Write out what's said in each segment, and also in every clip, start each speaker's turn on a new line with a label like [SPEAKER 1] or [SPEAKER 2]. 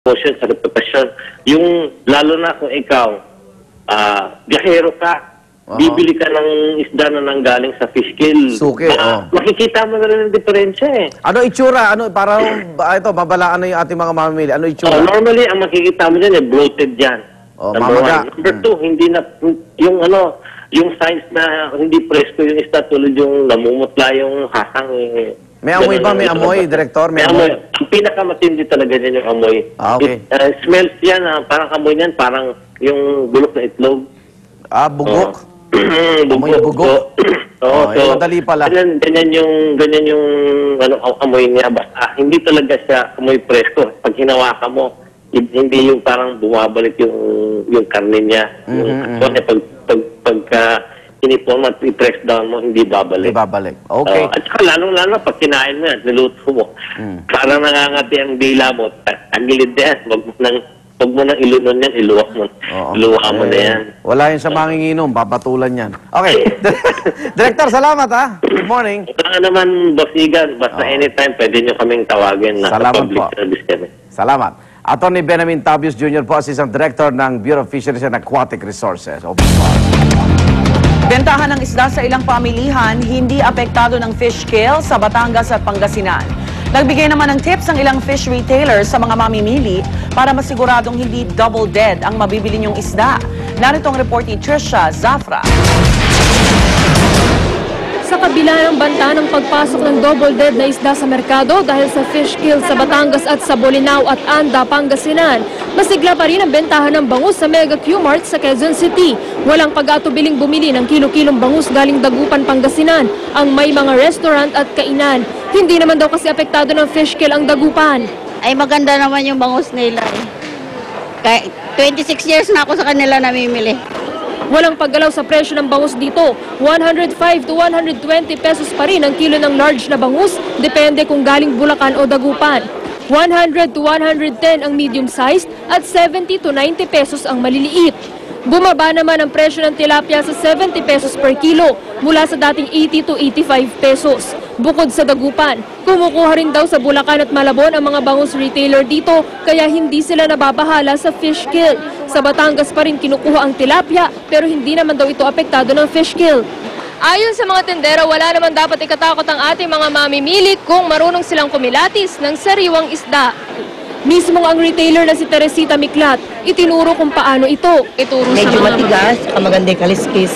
[SPEAKER 1] promotion, sa reputasyon. Yung, lalo na kung ikaw, biyahero ka, bibili ka ng isda na nanggaling sa fish kill.
[SPEAKER 2] Suki,
[SPEAKER 1] makikita mo na rin ang diferensya eh.
[SPEAKER 2] Ano itsura? Ano, parang, ito, mabalaan na yung ating mga mamimili. Ano itsura?
[SPEAKER 1] Normally, ang makikita mo dyan, bloated yan.
[SPEAKER 2] Mamaga.
[SPEAKER 1] Number 2, hindi na, yung signs na hindi presko yung isda tulad yung namumutla yung hasang.
[SPEAKER 2] May amoy ba? May amoy, Director? May amoy?
[SPEAKER 1] Ang pinakamatindi talaga niyan yung amoy.
[SPEAKER 2] Okay.
[SPEAKER 1] Smells yan, parang amoy niyan, parang yung bulok na itlog.
[SPEAKER 2] Bugok? Amoy na bugok?
[SPEAKER 1] Oo, so,
[SPEAKER 2] madali pala.
[SPEAKER 1] Ganyan yung amoy niya. Basta, hindi talaga siya amoy presko. Pag hinawakan mo, hindi yung parang bumabalik yung karne niya. Pagka inipon mo at i-press down mo, hindi babalik.
[SPEAKER 2] Hindi babalik. Okay.
[SPEAKER 1] At saka lalong-lalo pag kinain mo yan, niluto mo, parang nangangati ang dila mo, ang gilid yan, wag mo nang ilunon yan, iluwak mo. Iluwak mo na yan.
[SPEAKER 2] Wala yun sa manginginom, papatulan yan. Okay. Director, salamat ha. Good morning.
[SPEAKER 1] Wala naman, Boss Igan, basta anytime pwede nyo kaming tawagin na public service kami.
[SPEAKER 2] Salamat. Attorney Benamin Tabius Jr. po, Assistant Director ng Bureau of Fisheries and Aquatic Resources.
[SPEAKER 3] Bentahan ng isda sa ilang pamilihan, hindi apektado ng fish kill sa Batangas at Pangasinan. Nagbigay naman ng tips ang ilang fish retailers sa mga mamimili para masiguradong hindi double dead ang mabibili niyong isda. Narito ang report ni Trisha Zafra.
[SPEAKER 4] Sa kabila ng banta ng pagpasok ng double dead na isda sa merkado dahil sa fish kill sa Batangas at sa Bolinao at Anda, Pangasinan, masigla pa rin ang bentahan ng bangus sa Mega Q-Mart sa Quezon City. Walang pag-atubiling bumili ng kilo-kilong bangus galing Dagupan, Pangasinan ang may mga restaurant at kainan. Hindi naman daw kasi apektado ng fish kill ang Dagupan.
[SPEAKER 5] Ay maganda naman yung bangus nila eh. Kaya 26 years na ako sa kanila namimili.
[SPEAKER 4] Walang paggalaw sa presyo ng bangus dito. 105 to 120 pesos pa rin ang kilo ng large na bangus, depende kung galing Bulacan o Dagupan. 100 to 110 ang medium sized at 70 to 90 pesos ang maliliit. Bumaba naman ang presyo ng tilapia sa 70 pesos per kilo mula sa dating 80 to 85 pesos. Bukod sa Dagupan, kumukuha rin daw sa Bulacan at Malabon ang mga bangus retailer dito kaya hindi sila nababahala sa fish kill. Sa Batangas pa rin kinukuha ang tilapia pero hindi naman daw ito apektado ng fish kill. Ayon sa mga tendera, wala naman dapat ikatakot ang ating mga mamimili kung marunong silang kumilatis ng sariwang isda. Mismong ang retailer na si Teresita Miklat, itinuro kung paano ito. Ituro
[SPEAKER 6] medyo sa matigas, maganda yung kaliskis.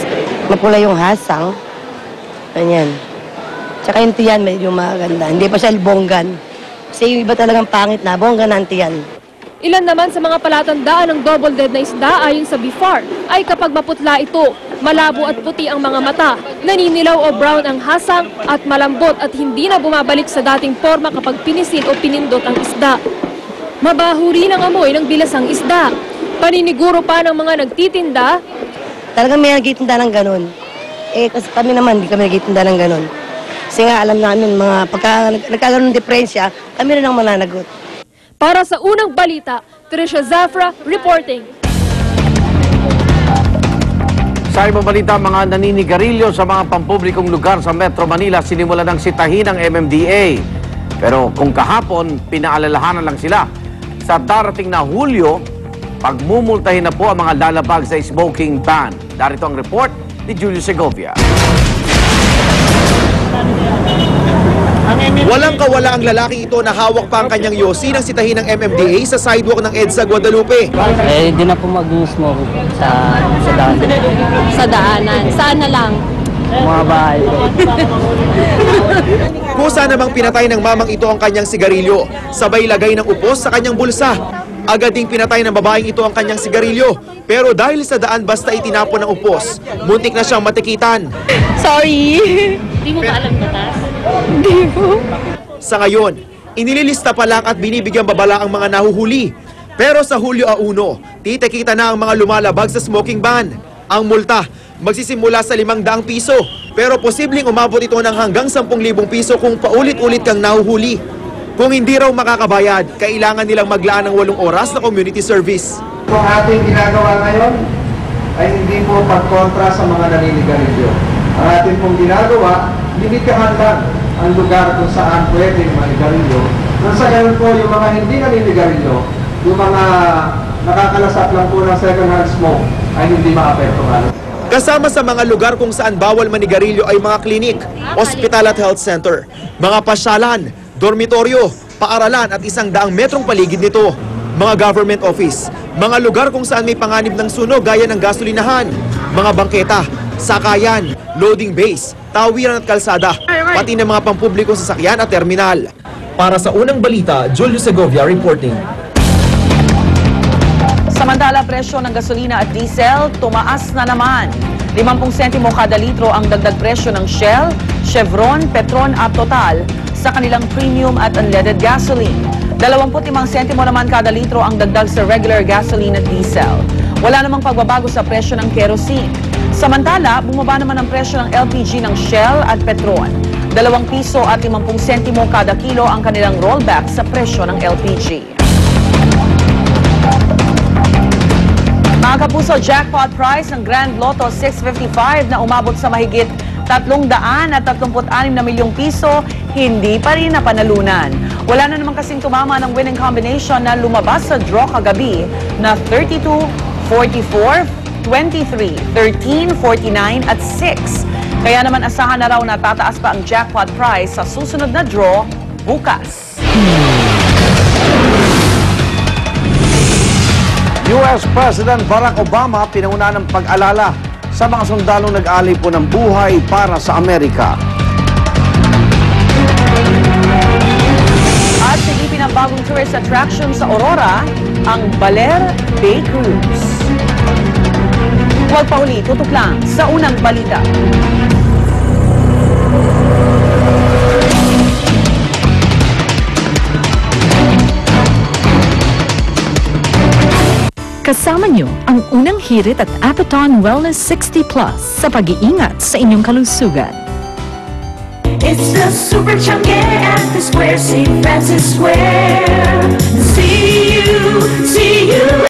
[SPEAKER 6] Mapula yung hasang. Ganyan. Tsaka yung tiyan, medyo maganda. Hindi pa siya bonggan. Kasi yung iba talagang pangit na, bonggan na ang tiyan.
[SPEAKER 4] Ilan naman sa mga palatandaan ng double dead na isda ayon sa BIFAR ay kapag maputla ito, malabo at puti ang mga mata, naninilaw o brown ang hasang at malambot at hindi na bumabalik sa dating forma kapag pinisil o pinindot ang isda. Mabaho rin ang amoy ng bilasang isda. Paniniguro pa ng mga nagtitinda.
[SPEAKER 6] Talagang may nagtitinda ng ganun. Kasi kami naman, hindi kami nagtitinda ng ganun. Kasi nga alam namin, pagka nagkaganon ng diferensya, kami rin ang mananagot.
[SPEAKER 4] Para sa unang balita, Trisha Zafra reporting.
[SPEAKER 2] Sa ibang balita, mga naninigarilyo sa mga pampublikong lugar sa Metro Manila sinimulan ng sitahin ng MMDA. Pero kung kahapon, pinaalalahanan lang sila. Sa darating na Hulyo, pagmumultahin na po ang mga lalabag sa smoking ban. Darito ang report ni Julio Segovia.
[SPEAKER 7] Walang kawala ang lalaki ito na hawak pa ang kanyang yosi ng sitahin ng MMDA sa sidewalk ng EDSA Guadalupe.
[SPEAKER 8] Hindi na po mag-smoke sa daanan.
[SPEAKER 4] Sa daanan? Saan na lang?
[SPEAKER 8] Mga bahay.
[SPEAKER 7] Kusa namang pinatay ng mamang ito ang kanyang sigarilyo. Sabay lagay ng upos sa kanyang bulsa. Agad ding pinatay ng babaeng ito ang kanyang sigarilyo. Pero dahil sa daan basta itinapon ng upos, muntik na siyang matikitan.
[SPEAKER 4] Sorry.
[SPEAKER 5] Hindi mo ba alam batas?
[SPEAKER 4] Hindi po.
[SPEAKER 7] Sa ngayon, inililista pa lang at binibigyan babala ang mga nahuhuli. Pero sa Hulyo 1, titikita na ang mga lumalabag sa smoking ban. Ang multa, magsisimula sa 500 piso. Pero posibleng umabot ito ng hanggang 10,000 piso kung paulit-ulit kang nahuhuli. Kung hindi raw makakabayad, kailangan nilang maglaan ng 8 oras na community service.
[SPEAKER 9] Kung ating ginagawa ngayon ay hindi po pagkontra sa mga naninigarilyo. Ang ating pong ginagawa, limitahan lang ang lugar kung saan pwedeng manigarilyo. Nang sa ganun po, yung mga hindi naninigarilyo, yung mga nakakalasap lang po ng second-hand smoke ay hindi maapektuhan.
[SPEAKER 7] Kasama sa mga lugar kung saan bawal manigarilyo ay mga klinik, ospital at health center, mga pasyalan, dormitoryo, paaralan at 100 metrong paligid nito, mga government office, mga lugar kung saan may panganib ng sunog gaya ng gasolinahan, mga bangketa, sakayan, loading base, tawiran at kalsada, pati ng mga pampublikong sasakyan at terminal. Para sa unang balita, Julio Segovia reporting.
[SPEAKER 3] Samantala, presyo ng gasolina at diesel tumaas na naman. 50 sentimo kada litro ang dagdag presyo ng Shell, Chevron, Petron at Total sa kanilang premium at unleaded gasoline. 25 sentimo naman kada litro ang dagdag sa regular gasoline at diesel. Wala namang pagbabago sa presyo ng kerosene. Samantala, bumaba naman ang presyo ng LPG ng Shell at Petron. 2 piso at 50 sentimo kada kilo ang kanilang rollback sa presyo ng LPG. Mga kapuso, jackpot prize ng Grand Lotto 655 na umabot sa mahigit 336 na milyong piso, hindi pa rin napanalunan. Wala na naman kasing tumama ng winning combination na lumabas sa draw kagabi na 32, 44, 23, 13, 49 at 6. Kaya naman asahan na raw na tataas pa ang jackpot prize sa susunod na draw bukas.
[SPEAKER 2] US President Barack Obama pinanguna ng pag-alala sa mga sundalong nag-alay po ng buhay para sa Amerika.
[SPEAKER 3] At silipin ang bagong tourist attraction sa Aurora, ang Baler Bay Cruise. Huwag pa uli, tutok lang sa unang balita.
[SPEAKER 10] Kasama niyo ang unang hirit at Apaton Wellness 60 Plus sa pag-iingat sa inyong kalusugan.
[SPEAKER 11] It's the Super Chunky at the Square, St. Francis Square. See you.